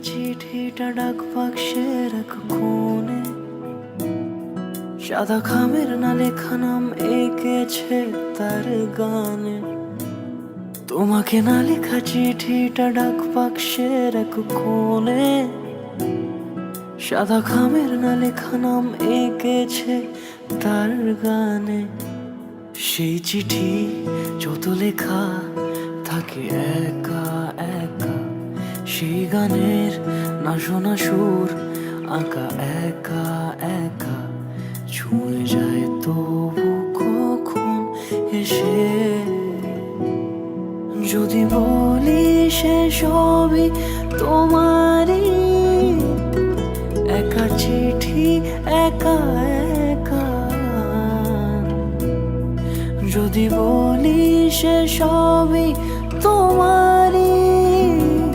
চিঠিটা ডাক বাক্সের এক কোণে, সাদা খামের না লেখা নাম এঁকেছে তার গানে। তোমাকে না লেখা চিঠিটা ডাক বাক্সের এক কোণে, সাদা খামের না লেখা নাম এঁকেছে তার গানে। সেই চিঠি যত লেখা থাকে একা একা, সেই গানের না শোনা সুর আঁকা একা একা, ছুঁয়ে যায় তবু কখন এসে। যদি বলি সে সবই তোমারই, একা চিঠি একা একা। যদি বলি সে সবই তোমারই,